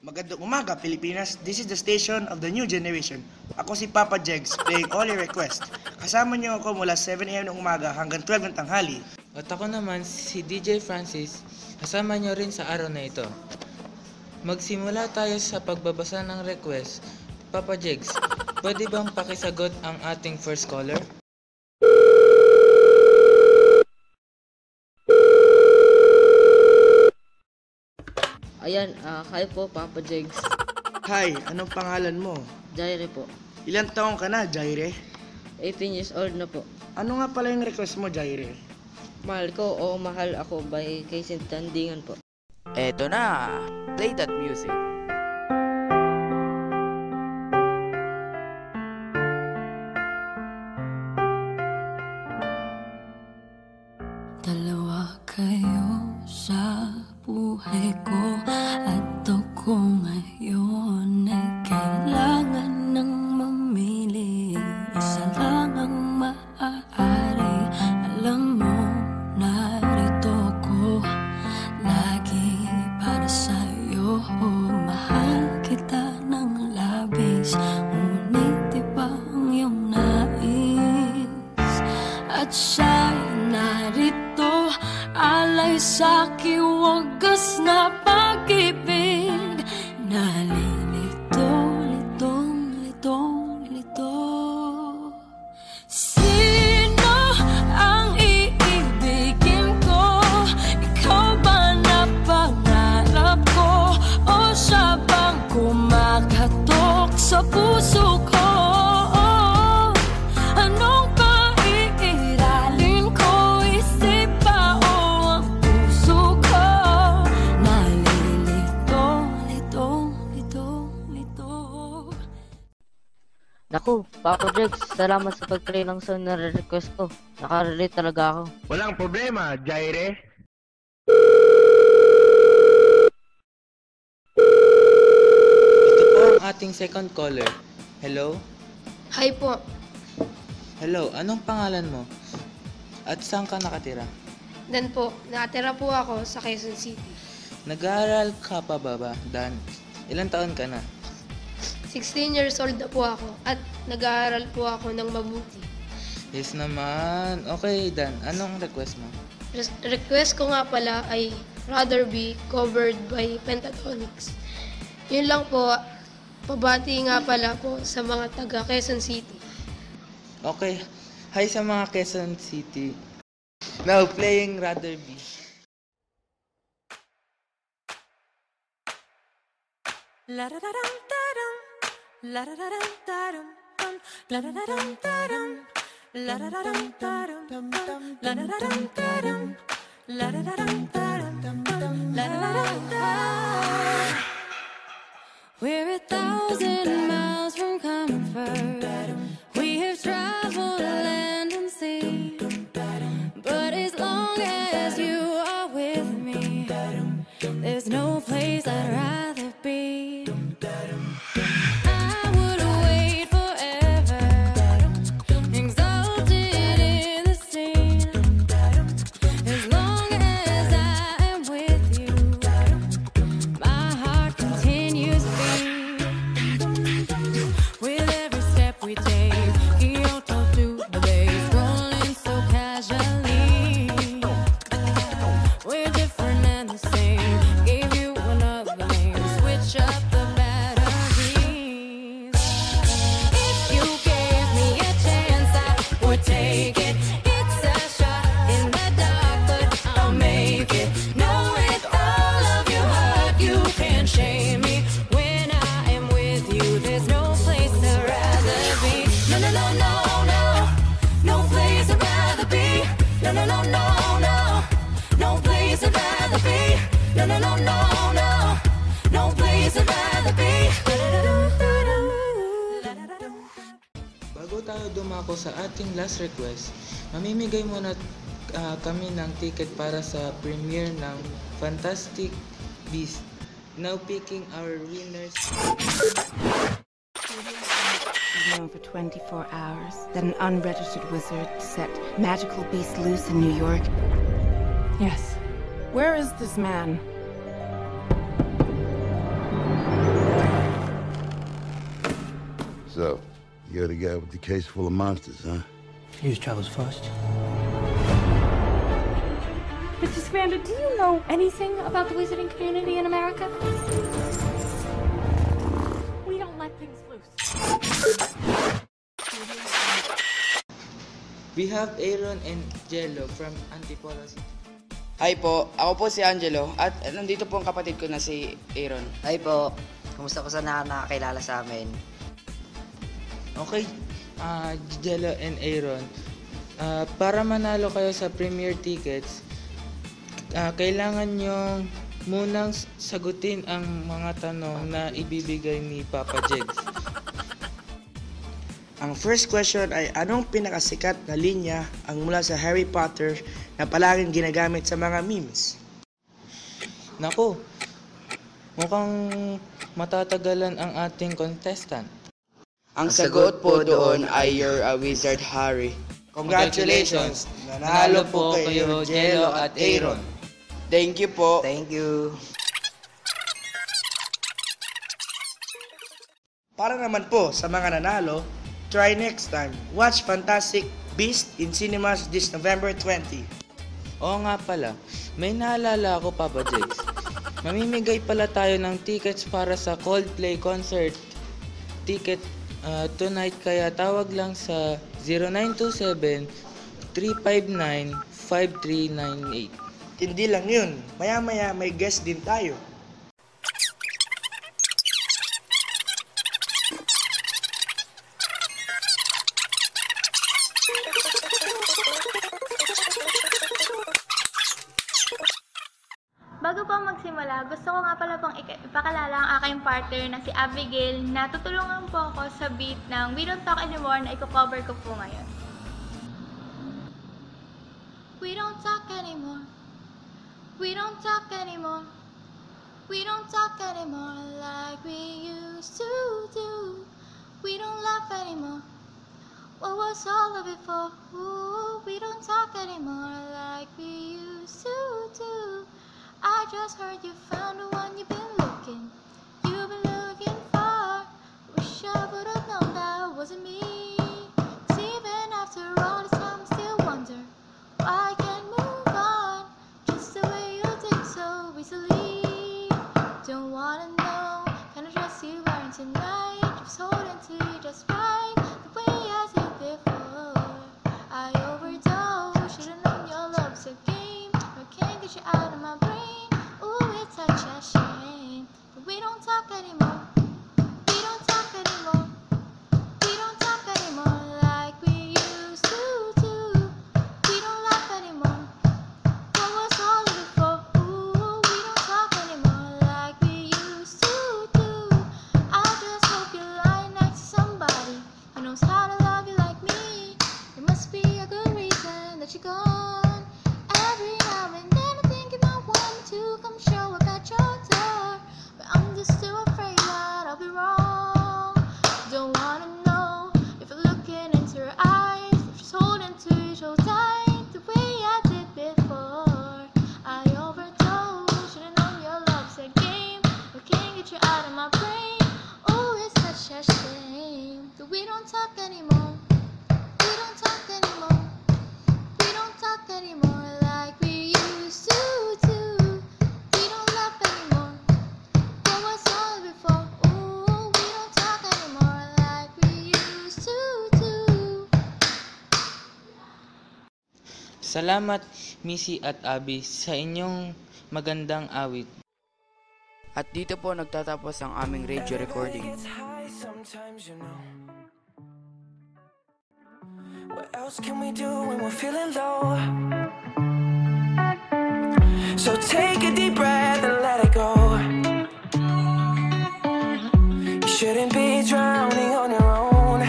Magandang umaga, Pilipinas. This is the station of the new generation. Ako si Papa Jegs, playing all your request. Kasama niyo ako mula 7 a.m. ng umaga hanggang 12 ng tanghali. At ako naman si DJ Francis, kasama niyo rin sa araw na ito. Magsimula tayo sa pagbabasa ng request. Papa Jegs, pwede bang pakisagot ang ating first caller? Ayan, hi po, Papa Jegs. Hi, anong pangalan mo? Jaire po. Ilang taong ka na, Jaire? 18 years old na po. Ano nga pala yung request mo, Jaire? Mahal ko o mahal ako by Casey Tandingan po. Eto na! Play that music! Dalawa kayo sa buhay ko at ako ngayon ay kailangan ng mamili. Isa lang ang maaari. Alam mo, narito ko lagi para sa'yo. Mahal kita ng labis, ngunit iba ang iyong nais. At siya'y narito, alay sa'ki wagas na pag-ibig. Nalilito, lito. Sino ang iibigin ko? Ikaw ba na pangarap ko? O siya bang kumakatok sa puso ko? Anong paiiralin ko? Isip ba o ang puso ko? Nalilito, lito. Naku, Papa Jegs, salamat sa pag-play ng song na request ko. Nakarelate talaga ako. Walang problema, Jaire. Ito po ang ating second caller. Hello? Hi po. Hello, anong pangalan mo? At saan ka nakatira? Dan po, nakatira po ako sa Quezon City. Nag-aaral ka pa ba, Dan? Ilang taon ka na? 16 years old na po ako at nag-aaral po ako ng mabuti. Yes naman. Okay, Dan. Anong request mo? Request ko nga pala ay Rather Be covered by Pentatonix. Yun lang po, pabati nga pala po sa mga taga Quezon City. Okay. Hi sa mga Quezon City. Now playing Rather Be. La da da dum da dum, la da da dum da dum, la da da dum da dum, la da da dum da dum, la da da dum da dum, la da da dum da dum, la da da dum da. We're 1,000 miles from comfort. We have traveled land and sea, but as long as you are with me, there's no place I'd rather be. I would wait forever, exalted in the scene. As long as I am with you, my heart continues to beat. With every step we take, Kyoto to the base, rolling so casually. We're different and the same. Gave you another name, switch up the batteries. If you gave me a chance, I would take it. It's a shot in the dark, but I'll make it. Know with all of your heart, you can't shame me. When I am with you, there's no place I'd rather be. No, no, no, no, no. No place I'd rather be. No, no, no, no, no. No place I'd rather be. No, no, no, no, no. No place I'd rather be. Bago tayo dumako sa ating last request, mamimigay muna kami ng ticket para sa premiere ng Fantastic Beasts. Now picking our winners. Known for 24 hours that an unregistered wizard set magical beasts loose in New York. Yes. Where is this man? So, you're the guy with the case full of monsters, huh? Whose travels first? Mr. Scamander, do you know anything about the wizarding community in America? We don't let things loose. We have Aaron and Jello from Antipolo City. Hi po, ako po si Angelo at nandito po ang kapatid ko na si Aaron. Hi po. Kumusta po sa nakakilala sa amin? Okay, Jello and Aaron, para manalo kayo sa premiere tickets, kailangan nyo munang sagutin ang mga tanong na ibibigay ni Papa Jegs. Ang first question ay anong pinakasikat na linya ang mula sa Harry Potter na palaging ginagamit sa mga memes? Naku, mukhang matatagalan ang ating contestant. Ang sagot po doon ay You're a Wizard, Harry. Congratulations! Nanalo po kayo, Jello at Aaron. Thank you po. Thank you. Para naman po sa mga nanalo, try next time. Watch Fantastic Beasts in cinemas this November 20. Oo nga pala, may naalala ako, Papa Jegs. Mamimigay pala tayo ng tickets para sa Coldplay concert ticket tonight, kaya tawag lang sa 0927-359-5398. Hindi lang yun, maya-maya may guest din tayo. Bago po magsimula, gusto ko nga pala pong ipakalala ang aking partner na si Abigail na tutulungan po ako sa beat ng We Don't Talk Anymore na i-cover ko po ngayon. We don't talk anymore. We don't talk anymore. We don't talk anymore like we used to do. We don't laugh anymore. What was all of it for? Ooh, we don't talk anymore like we used to do. I just heard you found the one you've been looking for. Wish I would have known that wasn't me. 'Cause even after all this time, I still wonder why I can't move on just the way you did so easily. Don't wanna know kind of dress you wearing tonight. Just holding to you just right, the way I did before. I overdosed, should've known your love's a game. I can't get you out of my brain. It's such a shame that we don't talk anymore. We don't talk anymore. We don't talk anymore like we used to do. We don't laugh anymore. What was all of it for? Ooh, we don't talk anymore like we used to do. I just hope you're lying next to somebody who knows how to love you like me. There must be a good reason that you're gone. Every now and then I think you might want me to come show up at your door, but I'm just too afraid that I'll be wrong. Don't wanna know if you're looking into her eyes, if she's holding to you so tight, the way I did before. I overdosed, should've known your love's a game. I can't get you out of my brain. Oh, it's such a shame that we don't talk anymore. We don't talk anymore. We don't talk anymore like we used to do. We don't laugh anymore. What was all before? Ooh, we don't talk anymore like we used to do. Salamat, Missy at Abby, sa inyong magandang awit. At dito po nagtatapos ang aming radio recording. What else can we do when we're feeling low? So take a deep breath and let it go. You shouldn't be drowning on your own.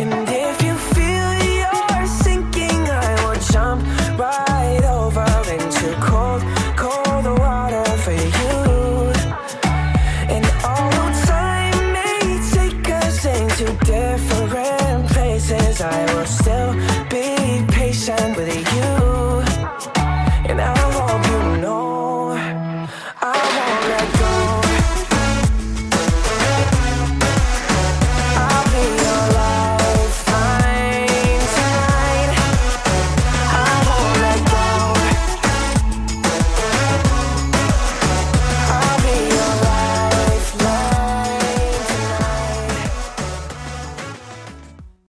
And if you feel you're sinking, I will jump right over into cold, cold water for you. And although time may take us into different places, I will still